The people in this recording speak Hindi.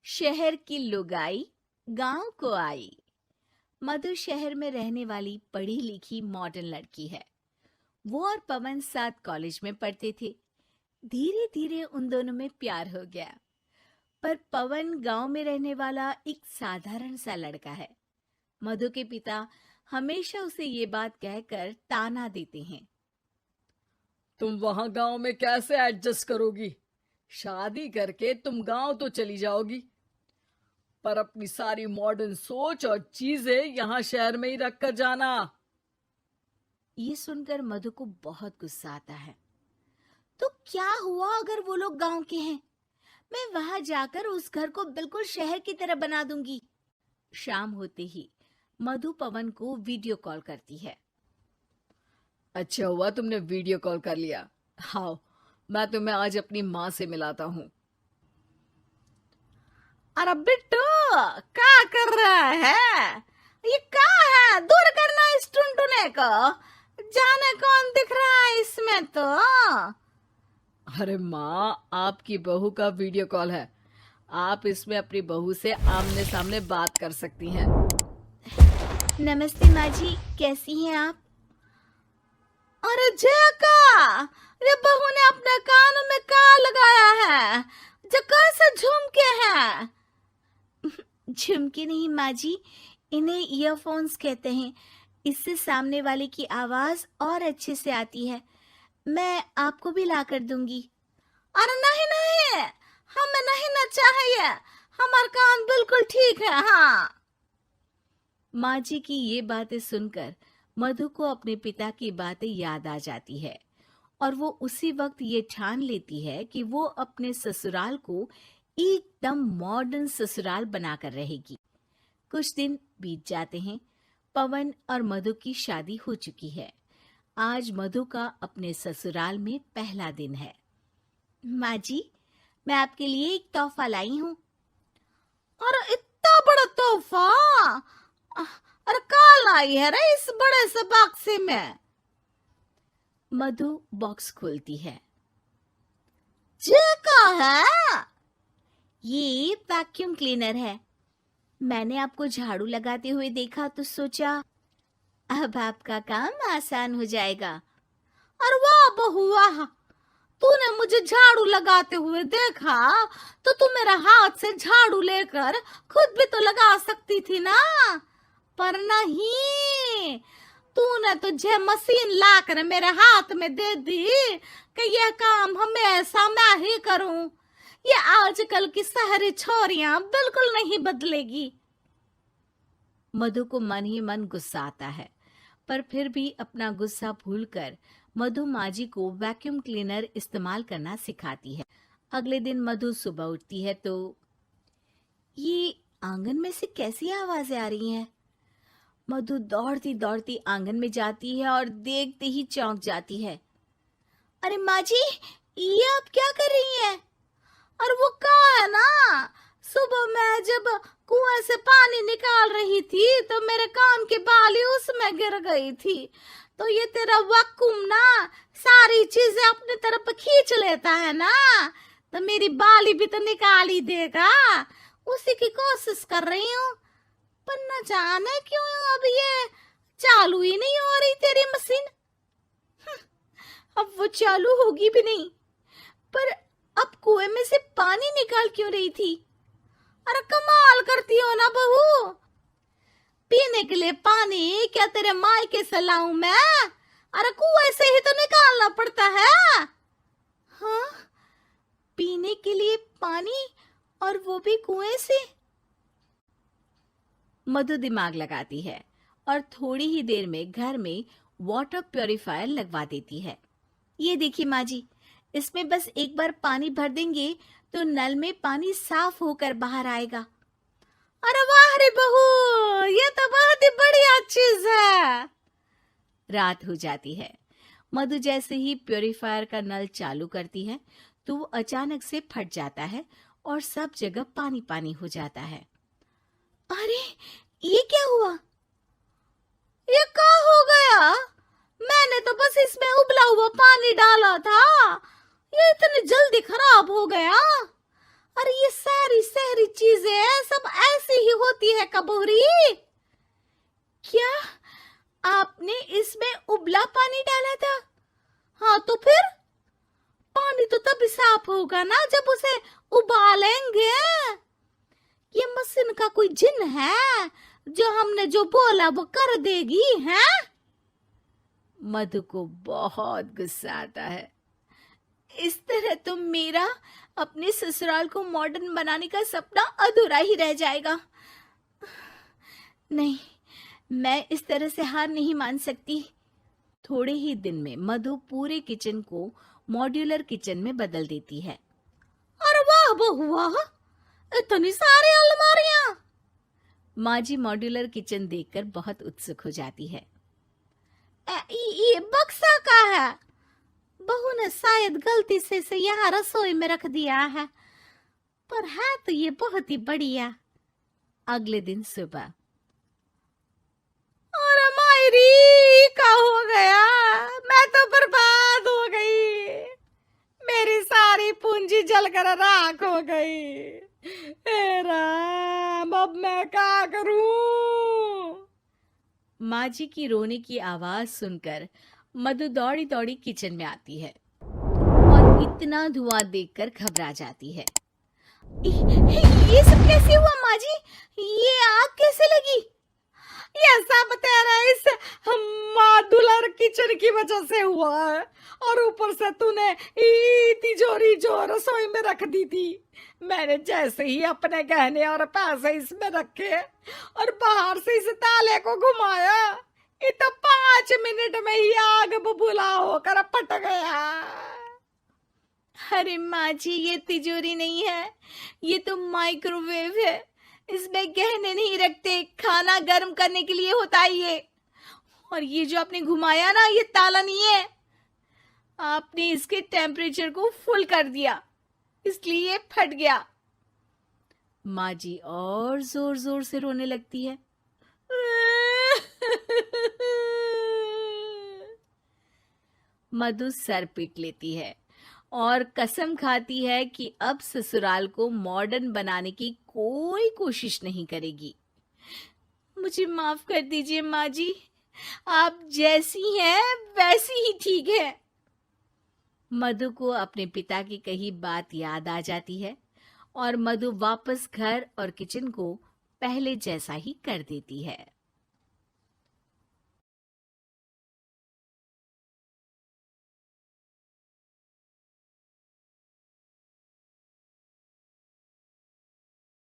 शहर की लुगाई गांव को आई। मधु शहर में रहने वाली पढ़ी लिखी मॉडर्न लड़की है। वो और पवन साथ कॉलेज में पढ़ते थे। धीरे धीरे उन दोनों में प्यार हो गया। पर पवन गांव में रहने वाला एक साधारण सा लड़का है। मधु के पिता हमेशा उसे ये बात कहकर ताना देते हैं। तुम वहां गांव में कैसे एडजस्ट करोगी? शादी करके तुम गांव तो चली जाओगी, पर अपनी सारी मॉडर्न सोच और चीजें यहाँ शहर में ही रख कर जाना। ये सुनकर मधु को बहुत गुस्सा आता है। तो क्या हुआ अगर वो लोग गांव के हैं? मैं वहां जाकर उस घर को बिल्कुल शहर की तरह बना दूंगी। शाम होते ही मधु पवन को वीडियो कॉल करती है। अच्छा हुआ तुमने वीडियो कॉल कर लिया। हाँ, मैं तुम्हें आज अपनी माँ से मिलाता हूँ। अरे बिट्टू, क्या कर रहा है? ये क्या है? दूर करना इस टुनटुने को। जाने कौन दिख रहा है इसमें तो। अरे माँ, आपकी बहू का वीडियो कॉल है। आप इसमें अपनी बहू से आमने सामने बात कर सकती हैं। नमस्ते माँ जी, कैसी हैं आप? अरे जका, ये बहू ने अपने कानों में क्या लगाया है? जो कैसे झुमके हैं? झुमके नहीं माँ जी, इन्हें ईयरफोन्स कहते हैं। इससे सामने वाले की आवाज और अच्छे से आती है। मैं आपको भी ला कर दूंगी। अरे नहीं नहीं, हमें नहीं ना चाहिए। हमारा कान बिल्कुल ठीक है। हाँ। माँ जी की ये बातें सुनकर मधु को अपने पिता की बातें याद आ जाती है और वो उसी वक्त ये ठान लेती है कि वो अपने ससुराल को एकदम मॉडर्न ससुराल बनाकर रहेगी। कुछ दिन बीत जाते हैं। पवन और मधु की शादी हो चुकी है। आज मधु का अपने ससुराल में पहला दिन है। माँ जी, मैं आपके लिए एक तोहफा लाई हूँ। अरे इतना बड़ा तोहफा! अरे क्या लाई है रे इस बड़े से बक्से में? मधु बॉक्स खोलती है। ये क्या है? ये वैक्यूम क्लीनर है। मैंने आपको झाड़ू लगाते हुए देखा तो सोचा अब आपका काम आसान हो जाएगा। अरे वाह बहू वाह, तूने मुझे झाड़ू लगाते हुए देखा तो तू मेरा हाथ से झाड़ू लेकर खुद भी तो लगा सकती थी ना। पर नहीं, तूने तुझे मशीन लाकर मेरे हाथ में दे दी कि यह काम हमेशा मैं ही करूं। ये आजकल की शहरी छोरियां बिल्कुल नहीं बदलेगी। मधु को मन ही मन गुस्सा आता है, पर फिर भी अपना गुस्सा भूलकर मधु माजी को वैक्यूम क्लीनर इस्तेमाल करना सिखाती है। अगले दिन मधु सुबह उठती है तो ये आंगन में से कैसी आवाजें आ रही हैं? मधु दौड़ती दौड़ती आंगन में जाती है और देखते ही चौंक जाती है। अरे माँ जी, ये आप क्या कर रही हैं? और वो क्या है ना, सुबह मैं जब कुएं से पानी निकाल रही थी तो मेरे कान की बाली उसमें गिर गई थी। तो ये तेरा वैक्यूम ना सारी चीजें अपनी तरफ खींच लेता है ना, तो मेरी बाली भी तो निकाल ही देगा। उसी की कोशिश कर रही हूँ, पर न जाने क्यों अब ये चालू ही नहीं हो रही तेरी मशीन। अब वो चालू होगी भी नहीं। पर अब कुएं में से पानी निकाल क्यों रही थी? अरे कमाल करती हो ना बहू। पीने के लिए पानी क्या तेरे मायके से लाऊं मैं? अरे कुएं से ही तो निकालना पड़ता है। हाँ, पीने के लिए पानी, और वो भी कुएं से। मधु दिमाग लगाती है और थोड़ी ही देर में घर में वाटर प्यूरिफायर लगवा देती है। ये देखिए माँ जी, इसमें बस एक बार पानी भर देंगे तो नल में पानी साफ होकर बाहर आएगा। अरे वाह रे बहू, ये तो बहुत ही बढ़िया चीज है। रात हो जाती है। मधु जैसे ही प्यूरिफायर का नल चालू करती है तो वो अचानक से फट जाता है और सब जगह पानी पानी हो जाता है। अरे ये क्या हुआ? ये क्या हो गया? मैंने तो बस इसमें उबला हुआ पानी डाला था, ये इतनी जल्दी खराब हो गया। अरे ये सारी शहरी चीजें सब ऐसी ही होती है कबूरी। क्या आपने इसमें उबला पानी डाला था? हाँ तो फिर पानी तो तभी साफ होगा ना जब उसे उबालेंगे। ये मशीन का कोई जिन है जो हमने जो बोला वो कर देगी है? मधु को बहुत गुस्सा आता है। इस तरह तो मेरा अपने ससुराल को मॉडर्न बनाने का सपना अधूरा ही रह जाएगा। नहीं, मैं इस तरह से हार नहीं मान सकती। थोड़े ही दिन में मधु पूरे किचन को मॉड्यूलर किचन में बदल देती है। अरे वाह बहू वाह, इतनी सारी अलमारियां! माँ जी मॉड्यूलर किचन देखकर बहुत उत्सुक हो जाती है। ये बक्सा का है। बहू ने शायद गलती से इसे यहाँ रसोई में रख दिया है, पर है तो ये बहुत ही बढ़िया। अगले दिन सुबह, अरे मायरी क्या हो गया? मैं तो बर्बाद हो गई। मेरी सारी पूंजी जलकर राख हो गई। हे राम, अब मैं क्या करूं? माँ जी की रोने की आवाज सुनकर मधु दौड़ी दौड़ी किचन में आती है और इतना धुआं देखकर घबरा जाती है। ये सब कैसे हुआ माँ जी? ये आग कैसे लगी? ये सब तेरा इस मॉड्यूलर किचन की वजह से हुआ है, और ऊपर से तूने तिजोरी जो रसोई में रख दी थी, मैंने जैसे ही अपने गहने और पैसे इसमें रखे और बाहर से इस ताले को घुमाया, ये तो 5 मिनट में ही आग बबूला होकर फट गया। अरे माँ जी, ये तिजोरी नहीं है, ये तो माइक्रोवेव है। इसमें गहने नहीं रखते, खाना गर्म करने के लिए होता है ये। और ये जो आपने घुमाया ना, ये ताला नहीं है, आपने इसके टेम्परेचर को फुल कर दिया, इसलिए ये फट गया। माँ जी और जोर जोर से रोने लगती है। मधु सर पीट लेती है और कसम खाती है कि अब ससुराल को मॉडर्न बनाने की कोई कोशिश नहीं करेगी। मुझे माफ कर दीजिए माँ जी, आप जैसी हैं वैसी ही ठीक है। मधु को अपने पिता की कही बात याद आ जाती है और मधु वापस घर और किचन को पहले जैसा ही कर देती है।